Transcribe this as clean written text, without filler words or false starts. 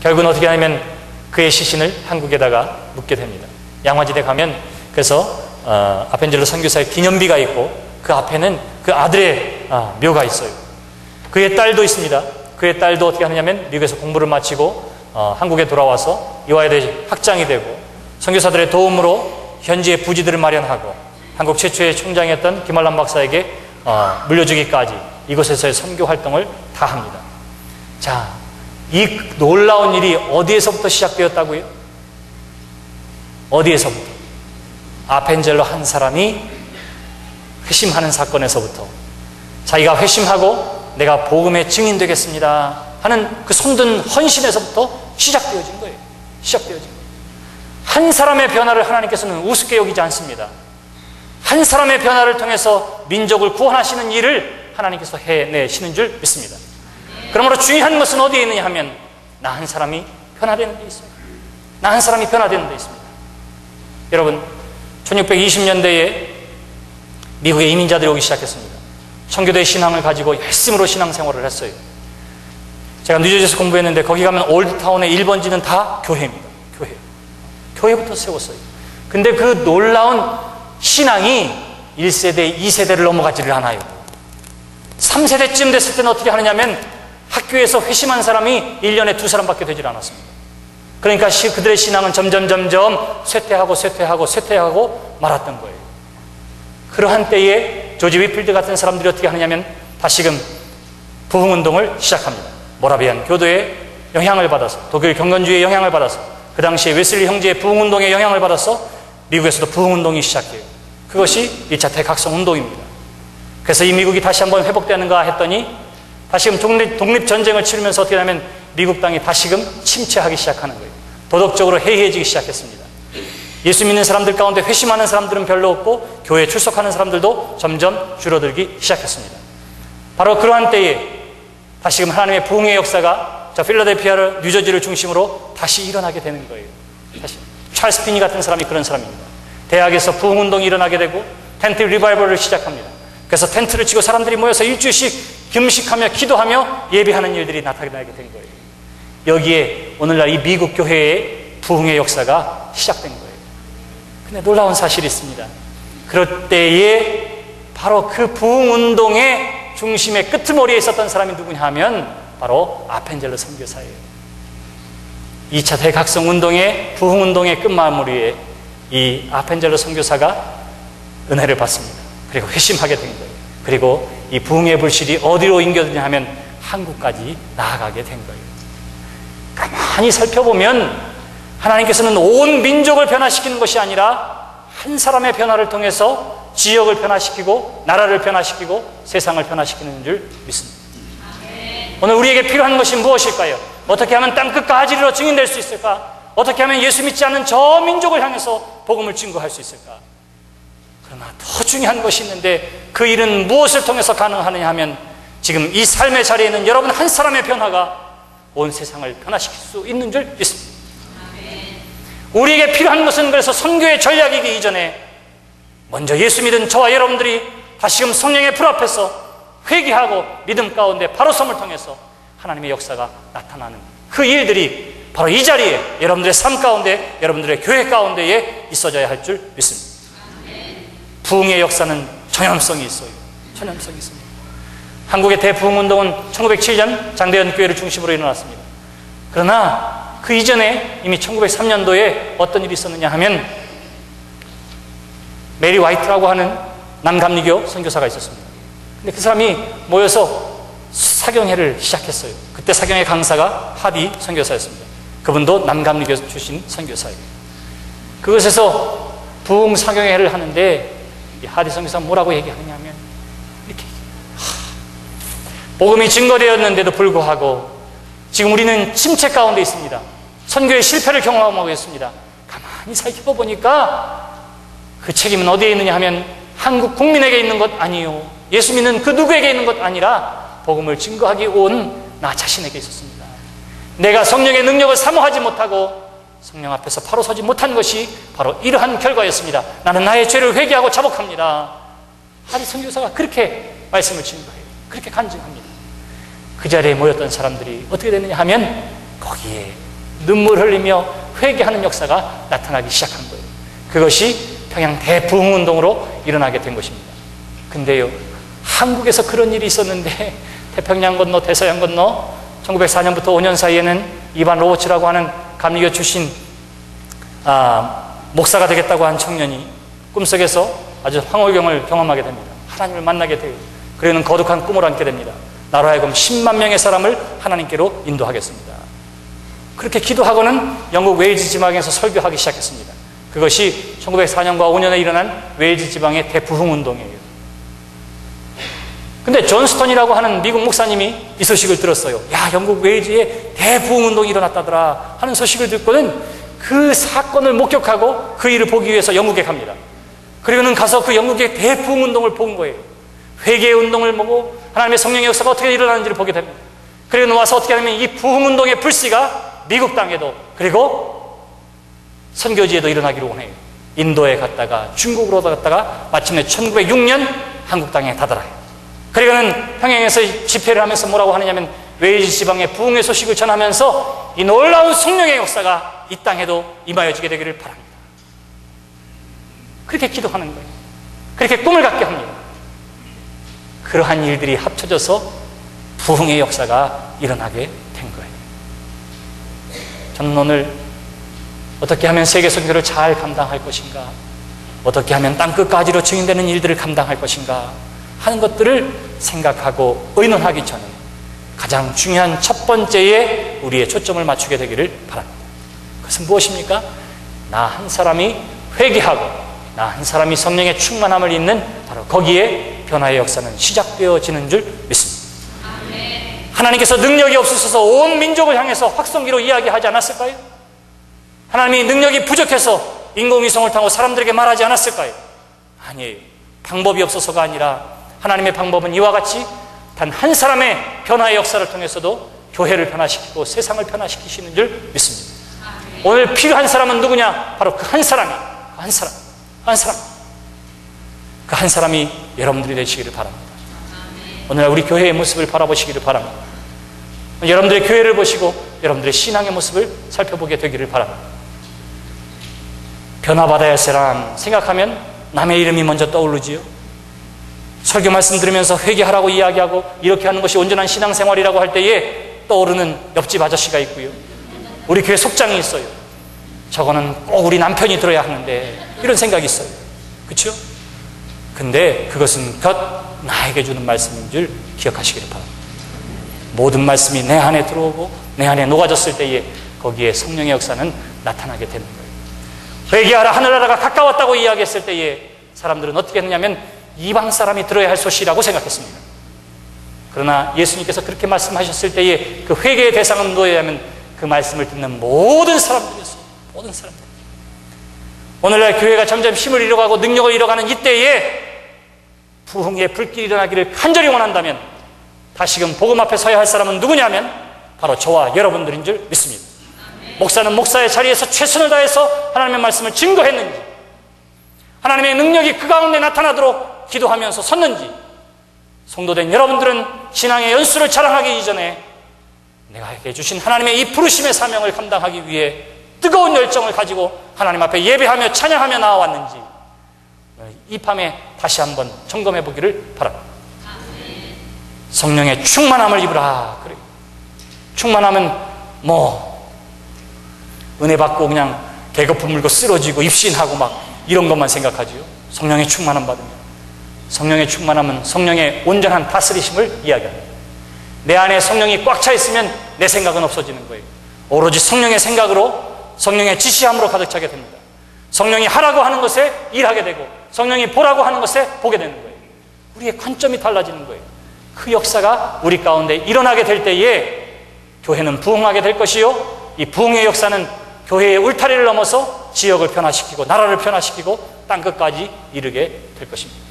결국은 어떻게 하냐면 그의 시신을 한국에다가 묻게 됩니다. 양화지대 가면 그래서 아펜젤로 선교사의 기념비가 있고 그 앞에는 그 아들의 묘가 있어요. 그의 딸도 있습니다. 그의 딸도 어떻게 하느냐면 미국에서 공부를 마치고 한국에 돌아와서 이화여대 학장이 되고 선교사들의 도움으로 현지의 부지들을 마련하고 한국 최초의 총장이었던 김환란 박사에게 물려주기까지 이곳에서의 선교 활동을 다 합니다. 자, 이 놀라운 일이 어디에서부터 시작되었다고요? 어디에서부터? 아펜젤로 한 사람이 회심하는 사건에서부터 자기가 회심하고 내가 복음의 증인 되겠습니다 하는 그 손든 헌신에서부터 시작되어진 거예요. 시작되어진 거예요. 한 사람의 변화를 하나님께서는 우습게 여기지 않습니다. 한 사람의 변화를 통해서 민족을 구원하시는 일을 하나님께서 해내시는 줄 믿습니다. 그러므로 중요한 것은 어디에 있느냐 하면 나 한 사람이 변화되는 데 있습니다. 나 한 사람이 변화되는 데 있습니다. 여러분, 1620년대에 미국에 이민자들이 오기 시작했습니다. 청교도의 신앙을 가지고 열심으로 신앙생활을 했어요. 제가 뉴저지에서 공부했는데 거기 가면 올드타운의 1번지는 다 교회입니다. 교회부터 세웠어요. 근데 그 놀라운 신앙이 1세대, 2세대를 넘어가지를 않아요. 3세대쯤 됐을 때는 어떻게 하느냐면 학교에서 회심한 사람이 1년에 2사람밖에 되질 않았습니다. 그러니까 그들의 신앙은 점점 쇠퇴하고 말았던 거예요. 그러한 때에 조지 위필드 같은 사람들이 어떻게 하느냐면 다시금 부흥운동을 시작합니다. 모라비안 교도의 영향을 받아서, 독일 경건주의의 영향을 받아서, 그 당시에 웨슬리 형제의 부흥운동의 영향을 받아서 미국에서도 부흥운동이 시작해요. 그것이 1차 대각성운동입니다. 그래서 이 미국이 다시 한번 회복되는가 했더니 다시금 독립전쟁을 치르면서 어떻게 하냐면 미국 땅이 다시금 침체하기 시작하는 거예요. 도덕적으로 해이해지기 시작했습니다. 예수 믿는 사람들 가운데 회심하는 사람들은 별로 없고 교회에 출석하는 사람들도 점점 줄어들기 시작했습니다. 바로 그러한 때에 다시금 하나님의 부흥의 역사가 저 필라델피아를, 뉴저지를 중심으로 다시 일어나게 되는 거예요. 다시 찰스 피니 같은 사람이 그런 사람입니다. 대학에서 부흥운동이 일어나게 되고 텐트 리바이벌을 시작합니다. 그래서 텐트를 치고 사람들이 모여서 일주일씩 금식하며 기도하며 예배하는 일들이 나타나게 된 거예요. 여기에 오늘날 이 미국 교회의 부흥의 역사가 시작된 거예요. 근데 놀라운 사실이 있습니다. 그럴 때에 바로 그 부흥운동의 중심의 끄트머리에 있었던 사람이 누구냐 하면 바로 아펜젤로 선교사예요. 2차 대각성운동의 부흥운동의 끝마무리에 이 아펜젤로 선교사가 은혜를 받습니다. 그리고 회심하게 된 거예요. 그리고 이 부흥의 불씨이 어디로 옮겨지냐 하면 한국까지 나아가게 된 거예요. 가만히 살펴보면 하나님께서는 온 민족을 변화시키는 것이 아니라 한 사람의 변화를 통해서 지역을 변화시키고 나라를 변화시키고 세상을 변화시키는 줄 믿습니다. 오늘 우리에게 필요한 것이 무엇일까요? 어떻게 하면 땅끝까지 이르러 증인될 수 있을까? 어떻게 하면 예수 믿지 않는 저 민족을 향해서 복음을 증거할 수 있을까? 그러나 더 중요한 것이 있는데 그 일은 무엇을 통해서 가능하느냐 하면 지금 이 삶의 자리에 있는 여러분 한 사람의 변화가 온 세상을 변화시킬 수 있는 줄 믿습니다. 우리에게 필요한 것은 그래서 선교의 전략이기 이전에 먼저 예수 믿은 저와 여러분들이 다시금 성령의 불 앞에서 회개하고 믿음 가운데 바로섬을 통해서 하나님의 역사가 나타나는 그 일들이 바로 이 자리에 여러분들의 삶 가운데 여러분들의 교회 가운데에 있어져야 할 줄 믿습니다. 부흥의 역사는 전염성이 있어요. 전염성이 있습니다. 한국의 대부흥운동은 1907년 장대현 교회를 중심으로 일어났습니다. 그러나 그 이전에 이미 1903년도에 어떤 일이 있었느냐 하면 메리 화이트라고 하는 남감리교 선교사가 있었습니다. 근데 그 사람이 모여서 사경회를 시작했어요. 그때 사경회 강사가 하디 선교사였습니다. 그분도 남감리교 출신 선교사예요. 그것에서 부흥 사경회를 하는데 이 하디 선교사가 뭐라고 얘기하느냐면 이렇게 복음이 증거되었는데도 불구하고 지금 우리는 침체 가운데 있습니다. 선교의 실패를 경험하고 있습니다. 가만히 살펴보니까 그 책임은 어디에 있느냐 하면 한국 국민에게 있는 것 아니요, 예수 믿는 그 누구에게 있는 것 아니라 복음을 증거하기 온 나 자신에게 있었습니다. 내가 성령의 능력을 사모하지 못하고 성령 앞에서 바로 서지 못한 것이 바로 이러한 결과였습니다. 나는 나의 죄를 회개하고 자복합니다. 하디 선교사가 그렇게 말씀을 증거해요. 그렇게 간증합니다. 그 자리에 모였던 사람들이 어떻게 됐느냐 하면 거기에 눈물 흘리며 회개하는 역사가 나타나기 시작한 거예요. 그것이 평양 대부흥운동으로 일어나게 된 것입니다. 근데요, 한국에서 그런 일이 있었는데 태평양 건너 대서양 건너 1904년부터 5년 사이에는 이반 로버츠라고 하는 감리교 출신 목사가 되겠다고 한 청년이 꿈속에서 아주 황홀경을 경험하게 됩니다. 하나님을 만나게 돼요. 그리고는 거룩한 꿈을 안게 됩니다. 나로 하여금 10만 명의 사람을 하나님께로 인도하겠습니다. 그렇게 기도하고는 영국 웨일즈 지방에서 설교하기 시작했습니다. 그것이 1904년과 5년에 일어난 웨일즈 지방의 대부흥운동이에요. 근데 존 스톤이라고 하는 미국 목사님이 이 소식을 들었어요. 야, 영국 웨일즈에 대부흥운동이 일어났다더라 하는 소식을 듣고는 그 사건을 목격하고 그 일을 보기 위해서 영국에 갑니다. 그리고는 가서 그 영국의 대부흥운동을 본 거예요. 회개의 운동을 보고 하나님의 성령의 역사가 어떻게 일어나는지를 보게 됩니다. 그리고는 와서 어떻게 하냐면 이 부흥운동의 불씨가 미국 땅에도 그리고 선교지에도 일어나기를 원해요. 인도에 갔다가 중국으로 갔다가 마침내 1906년 한국 땅에 다다라요. 그리고는 평양에서 집회를 하면서 뭐라고 하느냐면 웨일즈 지방의 부흥의 소식을 전하면서 이 놀라운 성령의 역사가 이 땅에도 임하여지게 되기를 바랍니다. 그렇게 기도하는 거예요. 그렇게 꿈을 갖게 합니다. 그러한 일들이 합쳐져서 부흥의 역사가 일어나게 된 거예요. 저는 오늘 어떻게 하면 세계 선교를 잘 감당할 것인가, 어떻게 하면 땅끝까지로 증인되는 일들을 감당할 것인가 하는 것들을 생각하고 의논하기 전에 가장 중요한 첫 번째에 우리의 초점을 맞추게 되기를 바랍니다. 그것은 무엇입니까? 나 한 사람이 회개하고 나 한 사람이 성령의 충만함을 잇는 바로 거기에 변화의 역사는 시작되어지는 줄 믿습니다. 아멘. 하나님께서 능력이 없으셔서 온 민족을 향해서 확성기로 이야기하지 않았을까요? 하나님이 능력이 부족해서 인공위성을 타고 사람들에게 말하지 않았을까요? 아니에요. 방법이 없어서가 아니라 하나님의 방법은 이와 같이 단 한 사람의 변화의 역사를 통해서도 교회를 변화시키고 세상을 변화시키시는 줄 믿습니다. 아멘. 오늘 필요한 사람은 누구냐? 바로 그 한 사람이, 한 사람. 그 한 사람이 여러분들이 되시기를 바랍니다. 오늘날 우리 교회의 모습을 바라보시기를 바랍니다. 여러분들의 교회를 보시고 여러분들의 신앙의 모습을 살펴보게 되기를 바랍니다. 변화받아야 할 사람 생각하면 남의 이름이 먼저 떠오르지요. 설교 말씀 들으면서 회개하라고 이야기하고 이렇게 하는 것이 온전한 신앙생활이라고 할 때에 떠오르는 옆집 아저씨가 있고요. 우리 교회 속장이 있어요. 저거는 꼭 우리 남편이 들어야 하는데 이런 생각이 있어요. 그렇죠? 근데 그것은 곧 나에게 주는 말씀인 줄 기억하시기를 바랍니다. 모든 말씀이 내 안에 들어오고 내 안에 녹아졌을 때에 거기에 성령의 역사는 나타나게 되는 거예요. 회개하라 하늘나라가 가까웠다고 이야기했을 때에 사람들은 어떻게 했느냐면 이방 사람이 들어야 할 소식이라고 생각했습니다. 그러나 예수님께서 그렇게 말씀하셨을 때에 그 회개의 대상은 누구냐면 그 말씀을 듣는 모든 사람들이었어요. 모든 사람들. 오늘날 교회가 점점 힘을 잃어가고 능력을 잃어가는 이때에 부흥의 불길이 일어나기를 간절히 원한다면 다시금 복음 앞에 서야 할 사람은 누구냐면 바로 저와 여러분들인 줄 믿습니다. 목사는 목사의 자리에서 최선을 다해서 하나님의 말씀을 증거했는지, 하나님의 능력이 그 가운데 나타나도록 기도하면서 섰는지, 성도된 여러분들은 신앙의 연수를 자랑하기 이전에 내가 주신 하나님의 이 부르심의 사명을 감당하기 위해 뜨거운 열정을 가지고 하나님 앞에 예배하며 찬양하며 나아왔는지 이 밤에 다시 한번 점검해 보기를 바랍니다. 성령의 충만함을 입으라. 그래요. 충만함은 은혜 받고 그냥 개거품 물고 쓰러지고 입신하고 막 이런 것만 생각하지요. 성령의 충만함 받으면, 성령의 충만함은 성령의 온전한 다스리심을 이야기합니다. 내 안에 성령이 꽉 차 있으면 내 생각은 없어지는 거예요. 오로지 성령의 생각으로, 성령의 지시함으로 가득 차게 됩니다. 성령이 하라고 하는 것에 일하게 되고 성령이 보라고 하는 것에 보게 되는 거예요. 우리의 관점이 달라지는 거예요. 그 역사가 우리 가운데 일어나게 될 때에 교회는 부흥하게 될 것이요, 이 부흥의 역사는 교회의 울타리를 넘어서 지역을 변화시키고 나라를 변화시키고 땅끝까지 이르게 될 것입니다.